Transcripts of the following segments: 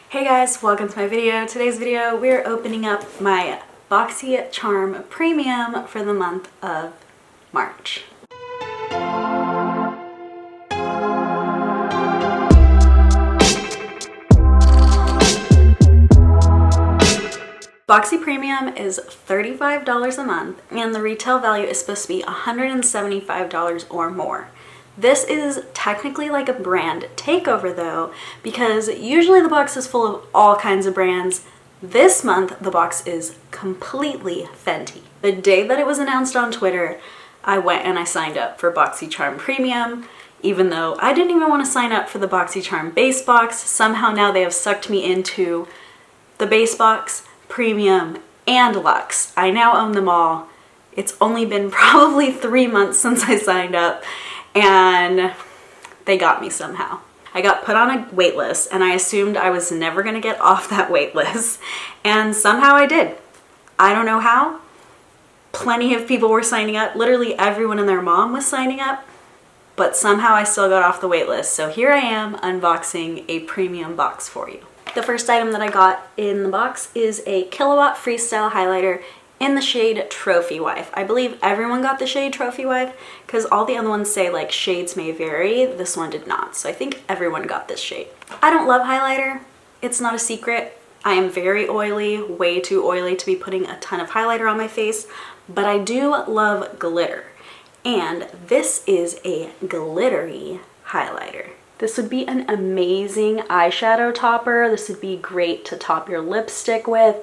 Hey guys, welcome to my video. Today's video, we're opening up my Boxycharm Premium for the month of March. Boxy Premium is $35 a month and the retail value is supposed to be $175 or more. This is technically like a brand takeover though, because usually the box is full of all kinds of brands. This month, the box is completely Fenty. The day that it was announced on Twitter, I went and I signed up for Boxycharm Premium, even though I didn't even want to sign up for the Boxycharm base box. Somehow now they have sucked me into the base box, Premium, and Luxe. I now own them all. It's only been probably 3 months since I signed up, and they got me somehow. I got put on a wait list and I assumed I was never gonna get off that wait list, and somehow I did. I don't know how. Plenty of people were signing up. Literally everyone and their mom was signing up, but somehow I still got off the wait list. So here I am unboxing a premium box for you. The first item that I got in the box is a Kilowatt Freecell Highlighter in the shade Trophy Wife. I believe everyone got the shade Trophy Wife because all the other ones say like shades may vary. This one did not, so I think everyone got this shade. I don't love highlighter. It's not a secret. I am very oily, way too oily to be putting a ton of highlighter on my face, but I do love glitter. And this is a glittery highlighter. This would be an amazing eyeshadow topper. This would be great to top your lipstick with.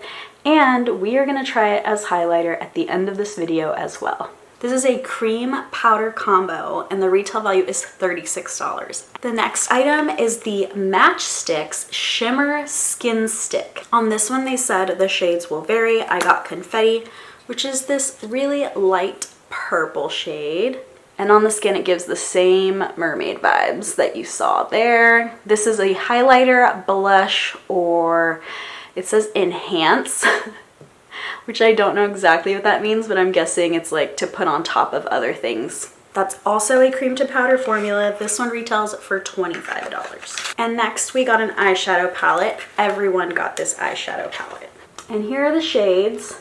And we are gonna try it as highlighter at the end of this video as well. This is a cream powder combo and the retail value is $36. The next item is the Matchsticks Shimmer Skin Stick. On this one they said the shades will vary. I got Confetti, which is this really light purple shade. And on the skin it gives the same mermaid vibes that you saw there. This is a highlighter, blush, or it says enhance, which I don't know exactly what that means, but I'm guessing it's like to put on top of other things. That's also a cream to powder formula. This one retails for $25. And next we got an eyeshadow palette. Everyone got this eyeshadow palette. And here are the shades.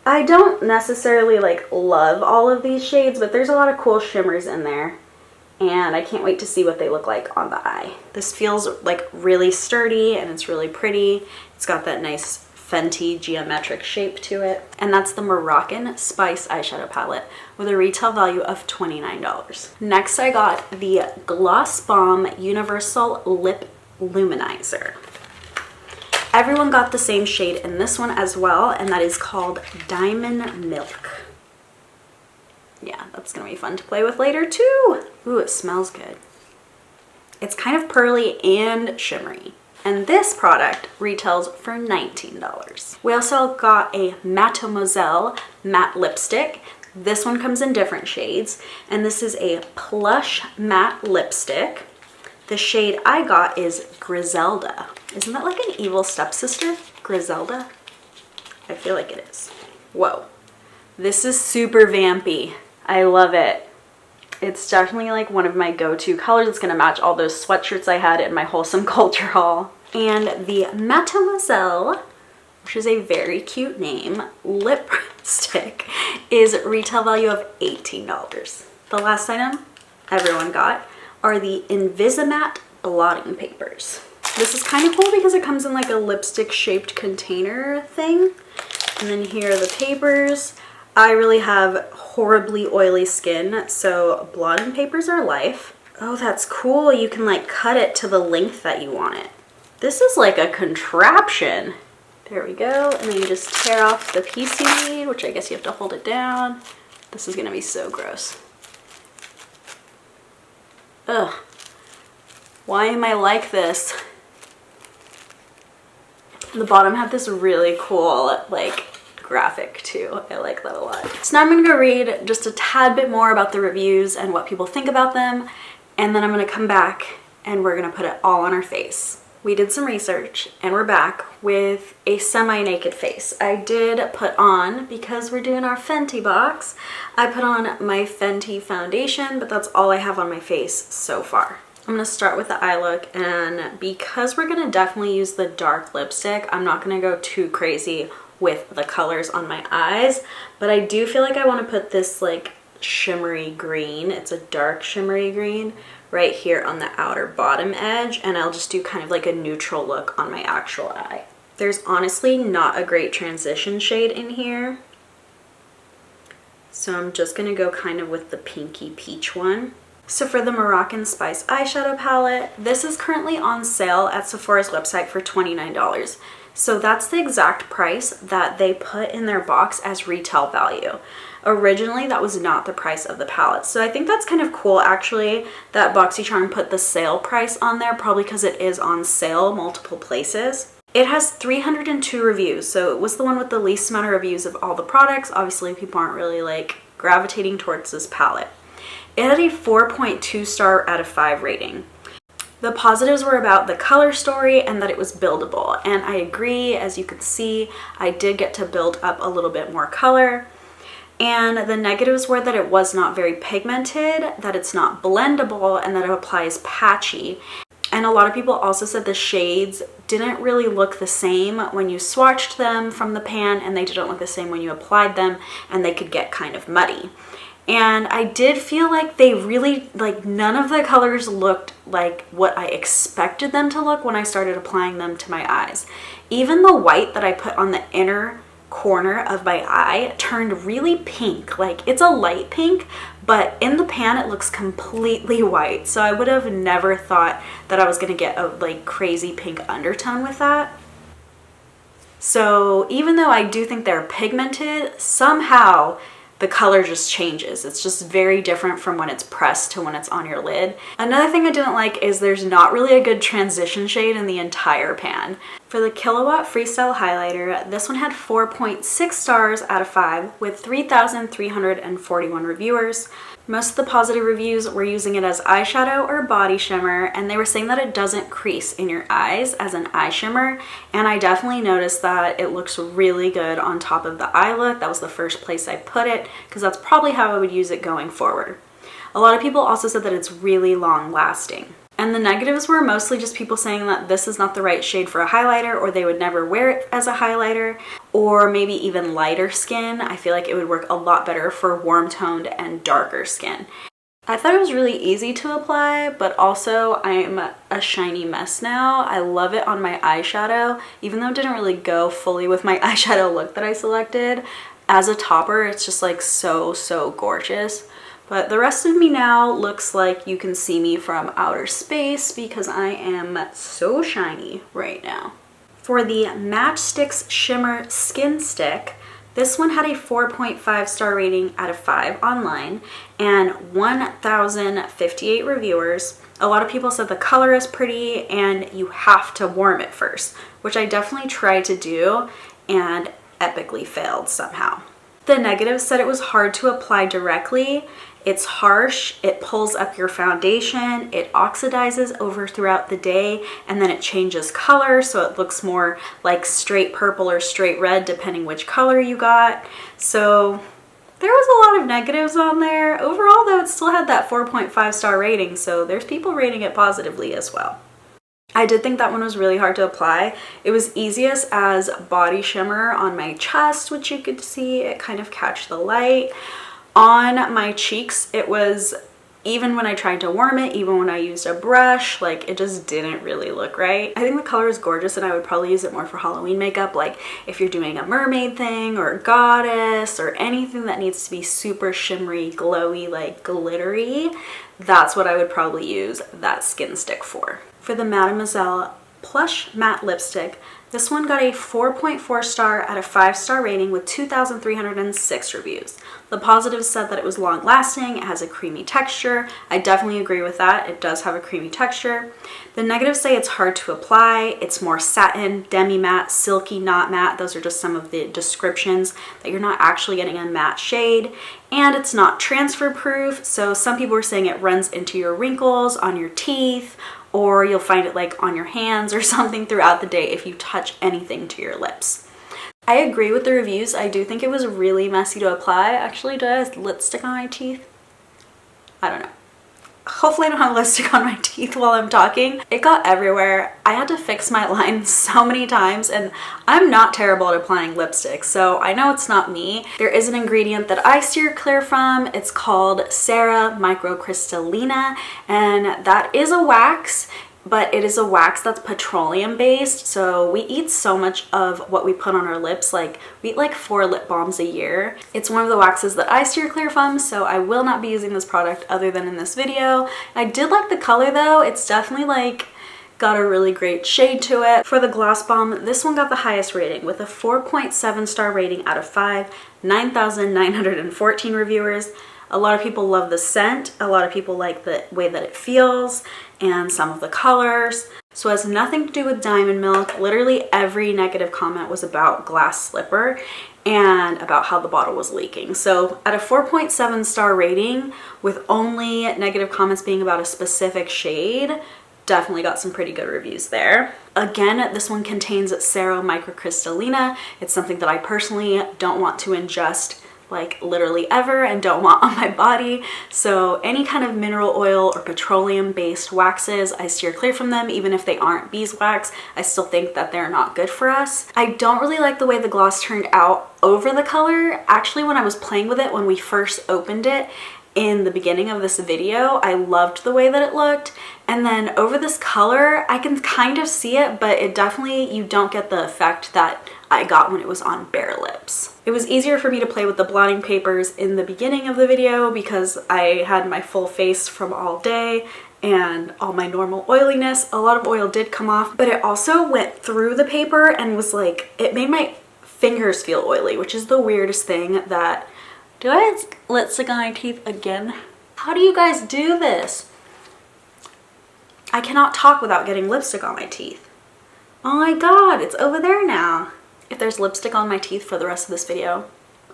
I don't necessarily like love all of these shades, but there's a lot of cool shimmers in there. And I can't wait to see what they look like on the eye. This feels like really sturdy and it's really pretty. It's got that nice Fenty geometric shape to it. And that's the Moroccan Spice eyeshadow palette with a retail value of $29. Next I got the Gloss Balm Universal Lip Luminizer. Everyone got the same shade in this one as well, and that is called Diamond Milk. Yeah, that's gonna be fun to play with later too. Ooh, it smells good. It's kind of pearly and shimmery. And this product retails for $19. We also got a Mademoiselle matte lipstick. This one comes in different shades, and this is a plush matte lipstick. The shade I got is Griselda. Isn't that like an evil stepsister? Griselda? I feel like it is. Whoa. This is super vampy. I love it. It's definitely like one of my go-to colors. It's gonna match all those sweatshirts I had in my Wholesome Culture haul. And the Mademoiselle, which is a very cute name, lipstick, is retail value of $18. The last item everyone got are the Invisimatte Blotting Papers. This is kind of cool because it comes in like a lipstick shaped container thing. And then here are the papers. I really have horribly oily skin, so blotting papers are life. Oh, that's cool. You can like cut it to the length that you want it. This is like a contraption. There we go. And then you just tear off the piece you need, which I guess you have to hold it down. This is gonna be so gross. Ugh. Why am I like this? The bottom have this really cool like graphic too. I like that a lot. So now I'm gonna go read just a tad bit more about the reviews and what people think about them, and then I'm gonna come back and we're gonna put it all on our face. We did some research and we're back with a semi-naked face. I did put on, because we're doing our Fenty box, I put on my Fenty foundation, but that's all I have on my face so far. I'm gonna start with the eye look, and because we're gonna definitely use the dark lipstick, I'm not gonna go too crazy with the colors on my eyes, but I do feel like I wanna put this like shimmery green, it's a dark shimmery green, right here on the outer bottom edge, and I'll just do kind of like a neutral look on my actual eye. There's honestly not a great transition shade in here, so I'm just gonna go kind of with the pinky peach one. So for the Moroccan Spice eyeshadow palette, this is currently on sale at Sephora's website for $29. So that's the exact price that they put in their box as retail value. Originally, that was not the price of the palette. So I think that's kind of cool actually that Boxycharm put the sale price on there, probably because it is on sale multiple places. It has 302 reviews, so it was the one with the least amount of reviews of all the products. Obviously, people aren't really like gravitating towards this palette. It had a 4.2 star out of 5 rating. The positives were about the color story and that it was buildable. And I agree, as you can see, I did get to build up a little bit more color. And the negatives were that it was not very pigmented, that it's not blendable, and that it applies patchy. And a lot of people also said the shades didn't really look the same when you swatched them from the pan, and they didn't look the same when you applied them, and they could get kind of muddy. And I did feel like they really, like none of the colors looked like what I expected them to look when I started applying them to my eyes. Even the white that I put on the inner corner of my eye turned really pink. Like it's a light pink, but in the pan it looks completely white. So I would have never thought that I was gonna get a like crazy pink undertone with that. So even though I do think they're pigmented, somehow the color just changes. It's just very different from when it's pressed to when it's on your lid. Another thing I didn't like is there's not really a good transition shade in the entire pan. For the Kilowatt Freecell Highlighter, this one had 4.6 stars out of 5 with 3,341 reviewers. Most of the positive reviews were using it as eyeshadow or body shimmer, and they were saying that it doesn't crease in your eyes as an eye shimmer, and I definitely noticed that it looks really good on top of the eye look. That was the first place I put it, because that's probably how I would use it going forward. A lot of people also said that it's really long lasting. And the negatives were mostly just people saying that this is not the right shade for a highlighter, or they would never wear it as a highlighter, or maybe even lighter skin. I feel like it would work a lot better for warm toned and darker skin. I thought it was really easy to apply, but also I'm a shiny mess now. I love it on my eyeshadow, even though it didn't really go fully with my eyeshadow look that I selected. As a topper, it's just like so gorgeous. But the rest of me now looks like you can see me from outer space because I am so shiny right now. For the Matchsticks Shimmer Skin Stick, this one had a 4.5 star rating out of 5 online and 1,058 reviewers. A lot of people said the color is pretty and you have to warm it first, which I definitely tried to do and epically failed somehow. The negatives said it was hard to apply directly. It's harsh, it pulls up your foundation, it oxidizes over throughout the day, and then it changes color, so it looks more like straight purple or straight red depending which color you got. So there was a lot of negatives on there. Overall though, it still had that 4.5 star rating, so there's people rating it positively as well. I did think that one was really hard to apply. It was easiest as body shimmer on my chest, which you could see, it kind of catch the light. On my cheeks, it was, even when I tried to warm it, even when I used a brush, like it just didn't really look right. I think the color is gorgeous and I would probably use it more for Halloween makeup, like if you're doing a mermaid thing or a goddess or anything that needs to be super shimmery, glowy, like glittery, that's what I would probably use that skin stick for. For the Mademoiselle Plush Matte Lipstick, this one got a 4.4 star out of 5 star rating with 2,306 reviews. The positives said that it was long lasting, it has a creamy texture. I definitely agree with that, it does have a creamy texture. The negatives say it's hard to apply, it's more satin, demi-matte, silky, not matte. Those are just some of the descriptions, that you're not actually getting a matte shade. And it's not transfer proof, so some people were saying it runs into your wrinkles, on your teeth, or you'll find it like on your hands or something throughout the day if you touch anything to your lips. I agree with the reviews. I do think it was really messy to apply. Actually, did I have lipstick on my teeth? I don't know. hopefully I don't have lipstick on my teeth while I'm talking. It got everywhere. I had to fix my line so many times, and I'm not terrible at applying lipstick, so I know it's not me. There is an ingredient that I steer clear from. It's called Cera Microcrystallina, and that is a wax, but it is a wax that's petroleum based. So we eat so much of what we put on our lips. Like we eat like 4 lip balms a year. It's one of the waxes that I steer clear from, so I will not be using this product other than in this video. I did like the color though. It's definitely like got a really great shade to it. For the gloss balm, this one got the highest rating with a 4.7 star rating out of 5, 9,914 reviewers. A lot of people love the scent, a lot of people like the way that it feels, and some of the colors. So it has nothing to do with Diamond Milk. Literally every negative comment was about glass slipper and about how the bottle was leaking. So at a 4.7 star rating with only negative comments being about a specific shade, definitely got some pretty good reviews there. Again, this one contains Cera Microcrystallina. It's something that I personally don't want to ingest like literally ever and don't want on my body. So any kind of mineral oil or petroleum based waxes, I steer clear from them. Even if they aren't beeswax, I still think that they're not good for us. I don't really like the way the gloss turned out over the color. Actually, when I was playing with it, when we first opened it in the beginning of this video, I loved the way that it looked. And then over this color, I can kind of see it, but it definitely, you don't get the effect that I got when it was on bare lips. It was easier for me to play with the blotting papers in the beginning of the video because I had my full face from all day and all my normal oiliness. A lot of oil did come off, but it also went through the paper and was like, it made my fingers feel oily, which is the weirdest thing. That do I have lipstick on my teeth again? How do you guys do this? I cannot talk without getting lipstick on my teeth. Oh my god, it's over there now. If there's lipstick on my teeth for the rest of this video,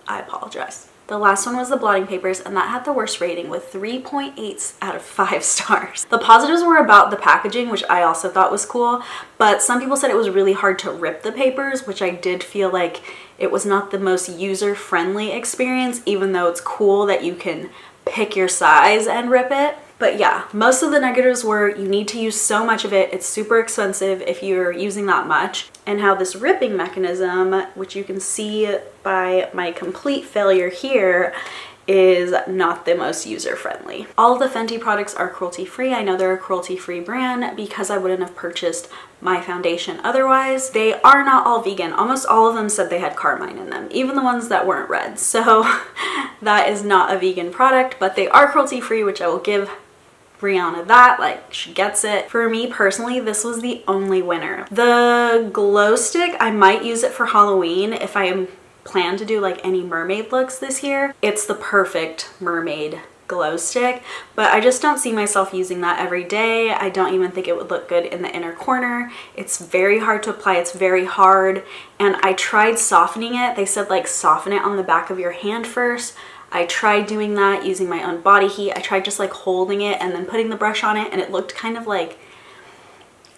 I apologize. The last one was the blotting papers, and that had the worst rating with 3.8 out of 5 stars. The positives were about the packaging, which I also thought was cool, but some people said it was really hard to rip the papers, which I did feel like it was not the most user-friendly experience, even though it's cool that you can pick your size and rip it. But yeah, most of the negatives were you need to use so much of it, it's super expensive if you're using that much, and how this ripping mechanism, which you can see by my complete failure here, is not the most user-friendly. All of the Fenty products are cruelty-free. I know they're a cruelty-free brand because I wouldn't have purchased my foundation otherwise. They are not all vegan. Almost all of them said they had carmine in them, even the ones that weren't red. So that is not a vegan product, but they are cruelty-free, which I will give Brianna that, like, she gets it. For me personally, this was the only winner. The glow stick, I might use it for Halloween if I plan to do like any mermaid looks this year. It's the perfect mermaid glow stick, but I just don't see myself using that every day. I don't even think it would look good in the inner corner. It's very hard to apply, it's very hard, and I tried softening it. They said like soften it on the back of your hand first. I tried doing that using my own body heat. I tried just like holding it and then putting the brush on it, and it looked kind of like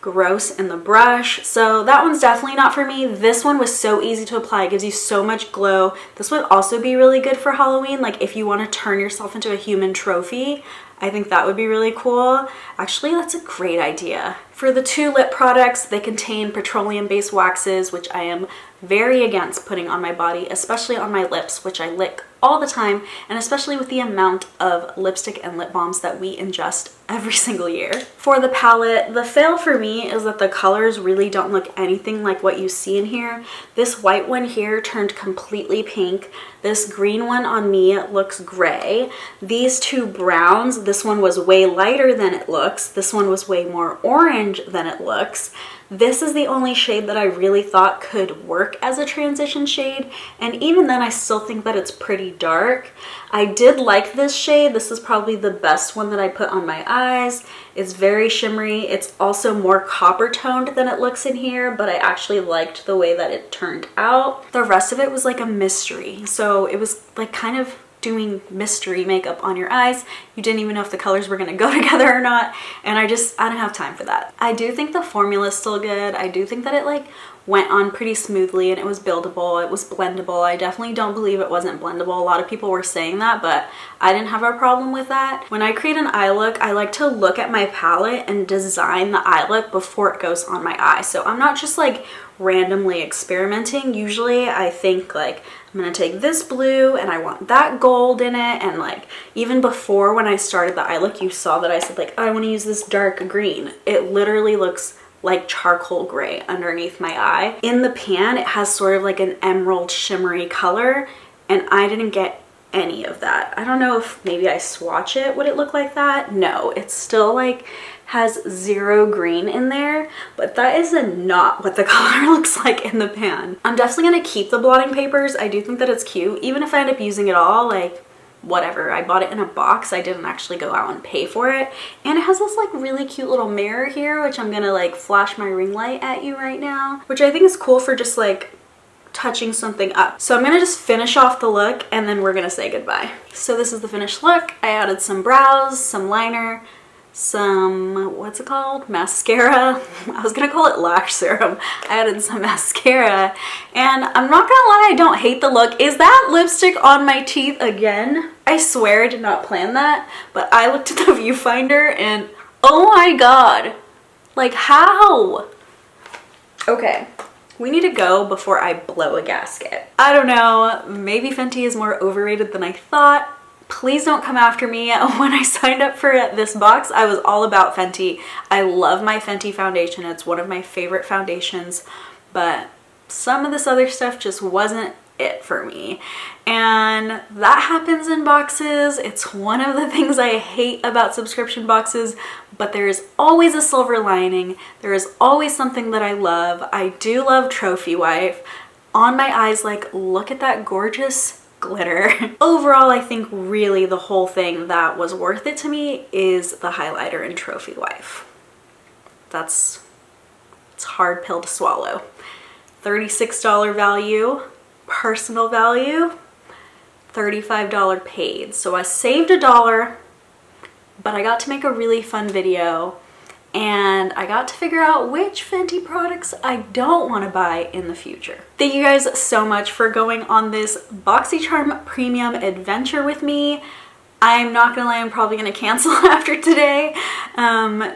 gross in the brush. So that one's definitely not for me. This one was so easy to apply. It gives you so much glow. This would also be really good for Halloween. Like if you want to turn yourself into a human trophy, I think that would be really cool. Actually, that's a great idea. For the 2 lip products, they contain petroleum-based waxes, which I am very against putting on my body, especially on my lips, which I lick all the time, and especially with the amount of lipstick and lip balms that we ingest every single year. For the palette, the fail for me is that the colors really don't look anything like what you see in here. This white one here turned completely pink. This green one on me looks gray. These 2 browns, this one was way lighter than it looks. This one was way more orange than it looks. This is the only shade that I really thought could work as a transition shade, and even then I still think that it's pretty dark. I did like this shade. This is probably the best one that I put on my eyes. It's very shimmery. It's also more copper toned than it looks in here, but I actually liked the way that it turned out. The rest of it was like a mystery, so it was like kind of doing mystery makeup on your eyes. You didn't even know if the colors were gonna go together or not, and I don't have time for that. I do think the formula is still good. I do think that it like went on pretty smoothly and it was buildable, it was blendable. I definitely don't believe it wasn't blendable. A lot of people were saying that, but I didn't have a problem with that. When I create an eye look, I like to look at my palette and design the eye look before it goes on my eye. So I'm not just like randomly experimenting. Usually I think like, I'm gonna take this blue and I want that gold in it, and like even before when I started the eye look, you saw that I said like, I want to use this dark green. It literally looks like charcoal gray underneath my eye. In the pan, it has sort of like an emerald shimmery color, and I didn't get any of that. I don't know if maybe I swatch it, would it look like that? No, it's still like has zero green in there, but that is not what the color looks like in the pan. I'm definitely gonna keep the blotting papers. I do think that it's cute. Even if I end up using it all, like whatever. I bought it in a box. I didn't actually go out and pay for it. And it has this like really cute little mirror here, which I'm gonna like flash my ring light at you right now, which I think is cool for just like touching something up. So I'm gonna just finish off the look and then we're gonna say goodbye. So this is the finished look. I added some brows, some liner, some, what's it called? Mascara. I was gonna call it lash serum. I added some mascara, and I'm not gonna lie, I don't hate the look. Is that lipstick on my teeth again? I swear I did not plan that, but I looked at the viewfinder and oh my god, like how? Okay, we need to go before I blow a gasket. I don't know, maybe Fenty is more overrated than I thought. Please don't come after me. When I signed up for this box, I was all about Fenty. I love my Fenty foundation. It's one of my favorite foundations, but some of this other stuff just wasn't it for me. And that happens in boxes. It's one of the things I hate about subscription boxes, but there is always a silver lining. There is always something that I love. I do love Trophy Wife. On my eyes, like, look at that gorgeous glitter. Overall, I think really the whole thing that was worth it to me is the highlighter in Trophy Wife. It's a hard pill to swallow. $36 value, personal value, $35 paid. So I saved $1, but I got to make a really fun video, and I got to figure out which Fenty products I don't want to buy in the future. Thank you guys so much for going on this Boxycharm Premium adventure with me. I'm not gonna lie, I'm probably gonna cancel after today,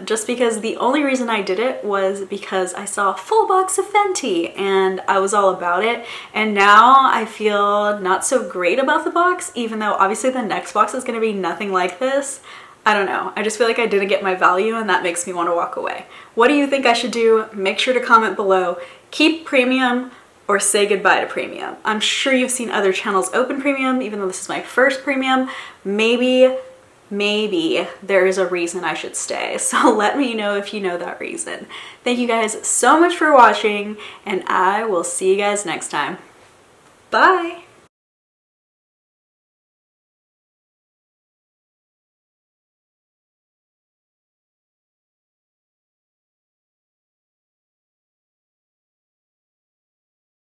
just because the only reason I did it was because I saw a full box of Fenty and I was all about it. And now I feel not so great about the box, even though obviously the next box is gonna be nothing like this. I don't know. I just feel like I didn't get my value, and that makes me want to walk away. What do you think I should do? Make sure to comment below. Keep premium or say goodbye to premium. I'm sure you've seen other channels open premium, even though this is my first premium. Maybe there is a reason I should stay. So let me know if you know that reason. Thank you guys so much for watching, and I will see you guys next time. Bye.